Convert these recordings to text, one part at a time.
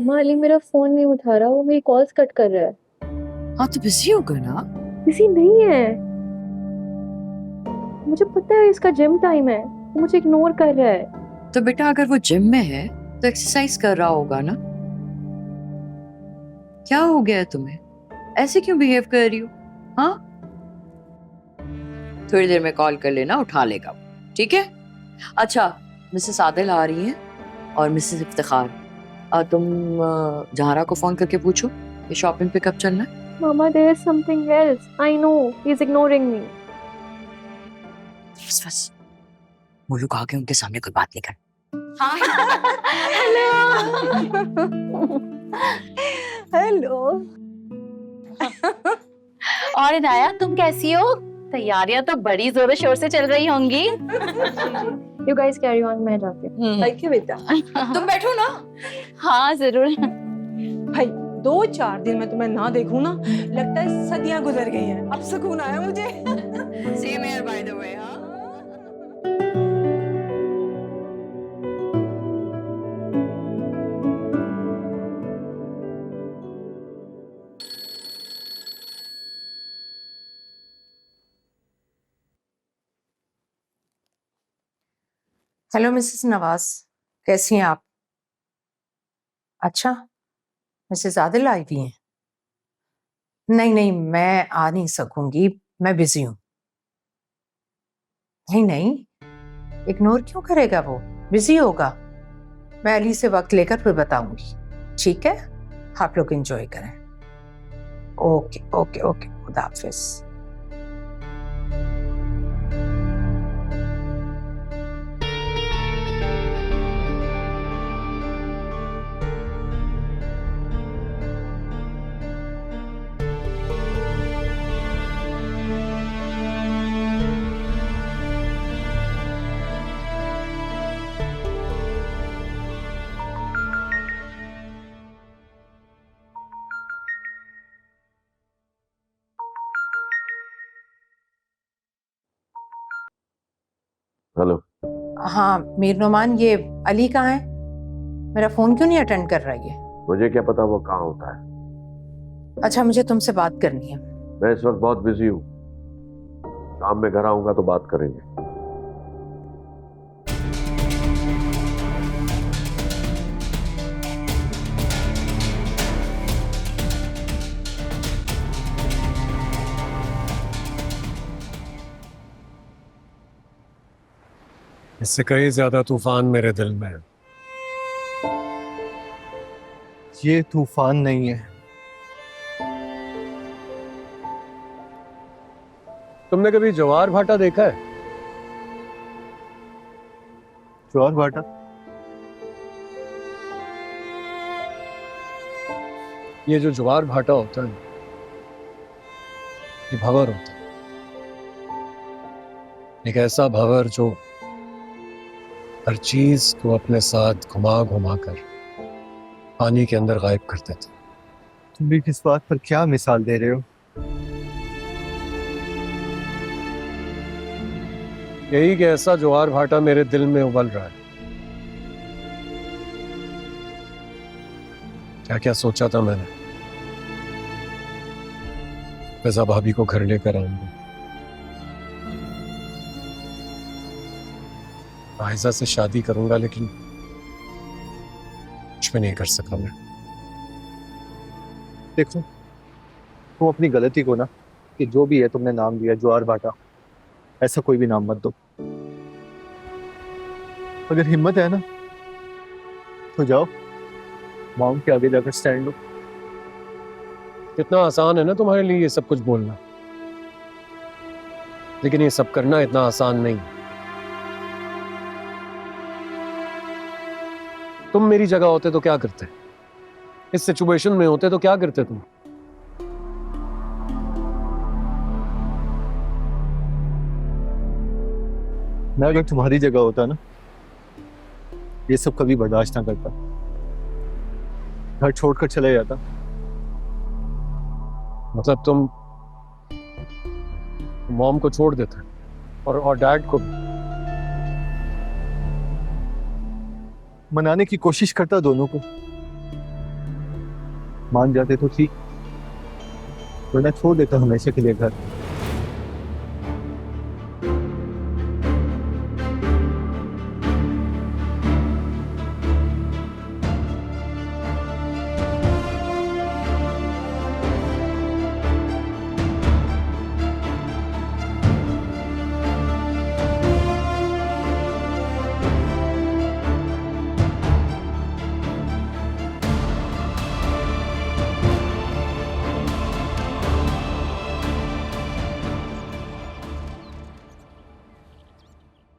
मम्मा अली मेरा फोन नहीं उठा रहा, वो मेरी कॉल्स कट कर रहा है। हाँ तो बिजी होगा ना। बिजी नहीं है, मुझे पता है इसका जिम टाइम है, वो मुझे इग्नोर कर रहा है। तो बेटा अगर वो जिम में है तो एक्सरसाइज कर रहा होगा ना। क्या हो गया है तुम्हें, ऐसे क्यों बिहेव कर रही हो? हाँ, थोड़ी देर में कॉल कर लेना, उठा लेगा, ठीक है? अच्छा, मिसेस आदिल आ रही हैं और मिसेस इफ्तिखार, तुम जहारा को फोन करके पूछो ये शॉपिंग पे कब चलना है। Mama, there is something else. I know. He's ignoring me. बस बस, वो लोग आगे उनके सामने कोई बात नहीं कर। हेलो। और इनाया तुम कैसी हो? तैयारियां तो बड़ी जोरों शोर से चल रही होंगी। You guys carry on. मैं जाती हूँ। थैंक यू बेटा। तुम बैठो ना। हाँ जरूर। भाई 2-4 दिन में तुम्हें ना देखूं ना, लगता है सदियां गुजर गई हैं। अब सुकून आया मुझे। Same here by the way. हाँ, हेलो मिसेस नवाज, कैसी हैं आप? अच्छा, मिसेस आदिल आई हुई हैं? नहीं नहीं, मैं आ नहीं सकूंगी, मैं बिजी हूँ। नहीं नहीं, इग्नोर क्यों करेगा वो? बिजी होगा। मैं अली से वक्त लेकर फिर बताऊंगी, ठीक है? आप लोग एंजॉय करें। ओके ओके ओके, खुदा हाफिज। हेलो। हाँ मीर नोमान, ये अली कहाँ है? मेरा फोन क्यों नहीं अटेंड कर रहा है? मुझे क्या पता वो कहाँ होता है। अच्छा, मुझे तुमसे बात करनी है। मैं इस वक्त बहुत बिजी हूँ, शाम में घर आऊंगा तो बात करेंगे। इससे कहीं ज्यादा तूफान मेरे दिल में है। ये तूफान नहीं है। तुमने कभी ज्वार भाटा देखा है? ज्वार भाटा? ये जो ज्वार भाटा होता है ये भंवर होता है, एक ऐसा भंवर जो हर चीज को अपने साथ घुमा घुमा कर पानी के अंदर गायब कर देता है। तुम भी किस बात पर क्या मिसाल दे रहे हो? यही कि ऐसा ज्वार भाटा मेरे दिल में उबल रहा है। क्या क्या सोचा था मैंने, फिजा भाभी को घर लेकर आऊंगा, आयजा से शादी करूंगा, लेकिन कुछ भी नहीं कर सका मैं। देखो, तुम अपनी गलती को ना, कि जो भी है तुमने नाम दिया ज्वार भाटा, ऐसा कोई भी नाम मत दो। अगर हिम्मत है ना तो जाओ, मॉम के आगे जाकर स्टैंड लो। इतना आसान है ना तुम्हारे लिए ये सब कुछ बोलना, लेकिन ये सब करना इतना आसान नहीं। तुम मेरी जगह होते तो क्या करते? इस सिचुएशन में होते तो क्या करते तुम? मैं अगर तुम्हारी जगह होता ना, ये सब कभी बर्दाश्त ना करता, घर छोड़कर चले जाता। मतलब तुम मॉम को छोड़ देते और डैड को? मनाने की कोशिश करता दोनों को, मान जाते तो ठीक, वरना छोड़ देता हमेशा के लिए घर।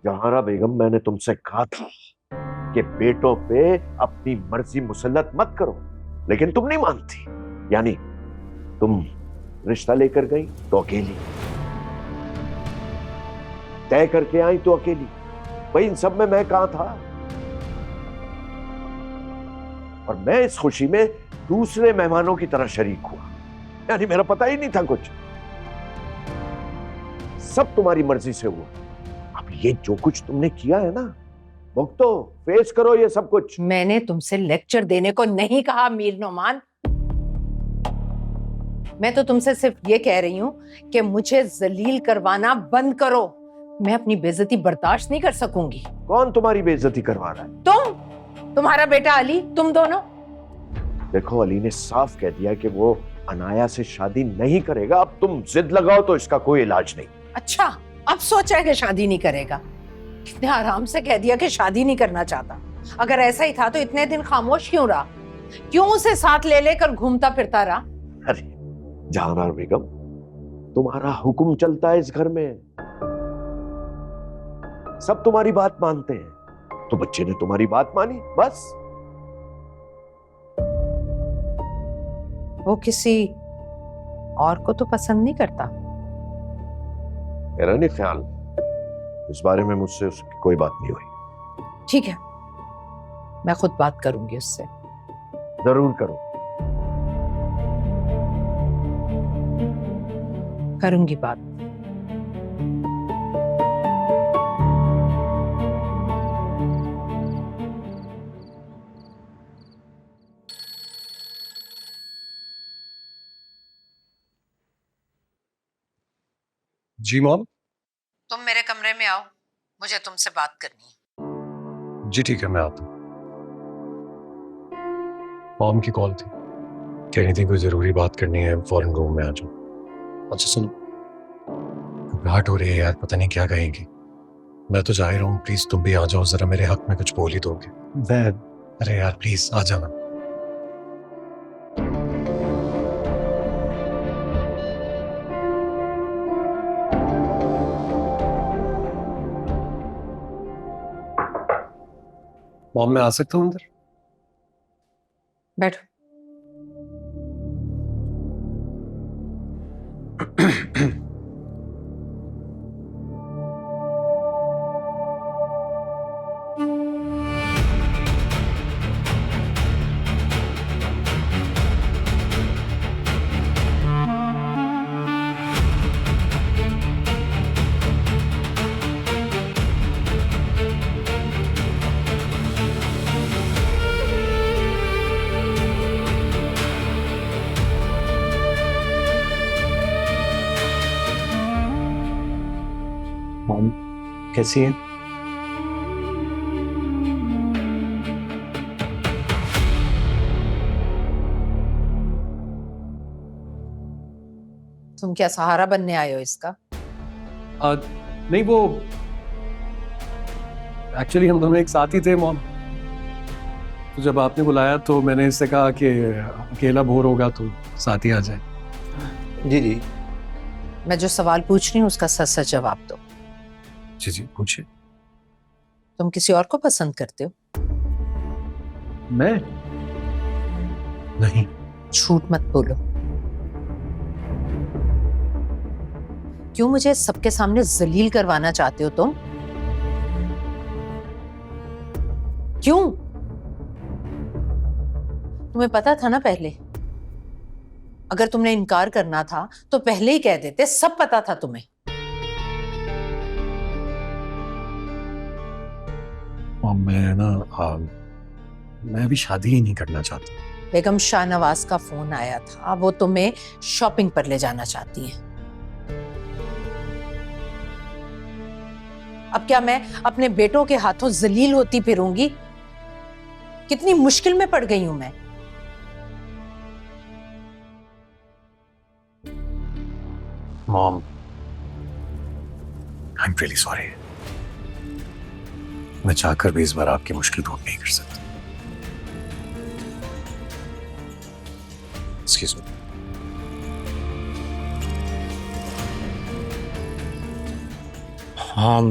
जहारा बेगम, मैंने तुमसे कहा था कि बेटों पे अपनी मर्जी मुसल्लत मत करो, लेकिन तुम नहीं मानती। यानी तुम रिश्ता लेकर गई तो अकेली, तय करके आई तो अकेली। भाई इन सब में मैं कहां था? और मैं इस खुशी में दूसरे मेहमानों की तरह शरीक हुआ, यानी मेरा पता ही नहीं था कुछ। सब तुम्हारी मर्जी से हुआ। अब ये जो कुछ तुमने किया है ना, भुगतो, फेस करो ये सब कुछ। मैंने तुमसे लेक्चर देने को नहीं कहा मीर नोमान। मैं तो तुमसे सिर्फ ये कह रही हूँ कि मुझे जलील करवाना बंद करो। मैं अपनी बेइज्जती बर्दाश्त नहीं कर सकूंगी। कौन तुम्हारी बेइज्जती करवा रहा है? तुम, तुम्हारा बेटा अली, तुम दोनों। देखो, अली ने साफ कह दिया कि वो अनाया से शादी नहीं करेगा। अब तुम जिद लगाओ तो इसका कोई इलाज नहीं। अच्छा, अब सोचा है कि शादी नहीं करेगा? कितने आराम से कह दिया कि शादी नहीं करना चाहता। अगर ऐसा ही था तो इतने दिन खामोश क्यों रहा? क्यों उसे साथ ले लेकर घूमता फिरता रहा? अरे जहानार बेगम, तुम्हारा हुक्म चलता है इस घर में, सब तुम्हारी बात मानते हैं, तो बच्चे ने तुम्हारी बात मानी, बस। वो किसी और को तो पसंद नहीं करता। मेरा नहीं ख्याल, इस बारे में मुझसे उसकी कोई बात नहीं हुई। ठीक है, मैं खुद बात करूंगी उससे। जरूर करो। करूंगी बात। जी मॉम। तुम मेरे कमरे में आओ, मुझे तुमसे बात करनी है। जी ठीक है, मैं आता हूँ। मॉम की कॉल थी, कह रही थी कोई जरूरी बात करनी है, फौरन रूम में आ जाओ। अच्छा सुनो, घबराहट हो रही है यार, पता नहीं क्या कहेंगी। मैं तो जा ही रहा हूँ, प्लीज तुम भी आ जाओ, जरा मेरे हक में कुछ बोल ही दोगे। अरे यार प्लीज आ जाना। मॉम मैं आ सकता हूँ अंदर? बैठो। मॉम कैसी है? तुम क्या सहारा बनने आए हो इसका? नहीं, वो एक्चुअली हम दोनों एक साथ ही थे मॉम। तो जब आपने बुलाया तो मैंने इससे कहा कि अकेला बोर होगा तो साथ ही आ जाए। जी जी, मैं जो सवाल पूछ रही हूँ उसका सच सच जवाब दो। जी जी पूछिए। तुम किसी और को पसंद करते हो? मैं नहीं। झूठ मत बोलो। क्यों मुझे सबके सामने जलील करवाना चाहते हो तुम? क्यों? तुम्हें पता था ना पहले? अगर तुमने इनकार करना था तो पहले ही कह देते, सब पता था तुम्हें। मैं ना मैं अभी शादी ही नहीं करना चाहता। बेगम शाहनवाज का फोन आया था, वो तुम्हें शॉपिंग पर ले जाना चाहती हैं। अब क्या मैं अपने बेटों के हाथों जलील होती फिरूंगी? कितनी मुश्किल में पड़ गई हूं मैं। Mom, I am really sorry. मैं चाहकर भी इस बार आपकी मुश्किल दूर नहीं कर सकता। Excuse me. हाँ,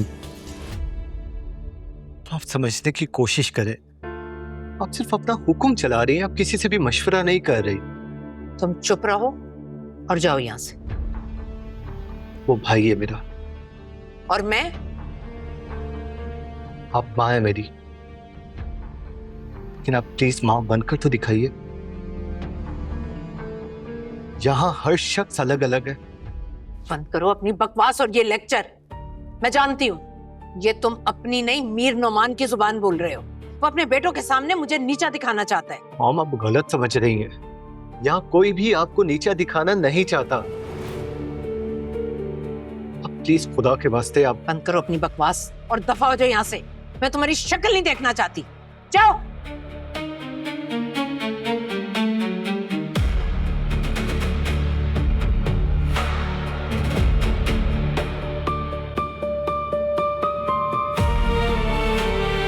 आप समझने की कोशिश करें। आप सिर्फ अपना हुक्म चला रही हैं, आप किसी से भी मशवरा नहीं कर रही। तुम चुप रहो और जाओ यहां से। वो भाई है मेरा, और मैं? आप माँ है मेरी, लेकिन आप प्लीज माँ बनकर तो दिखाइए। यहाँ हर शख्स अलग अलग है। बंद करो अपनी बकवास और ये लेक्चर। मैं जानती हूँ ये तुम अपनी नहीं मीर नोमान की जुबान बोल रहे हो। वो अपने बेटों के सामने मुझे नीचा दिखाना चाहता है। मॉम, आप गलत समझ रही हैं। यहाँ कोई भी आपको नीचा दिखाना नहीं चाहता। आप प्लीज खुदा के वास्ते आप बंद करो अपनी बकवास और दफा हो जाओ यहाँ से। मैं तुम्हारी शक्ल नहीं देखना चाहती। जाओ।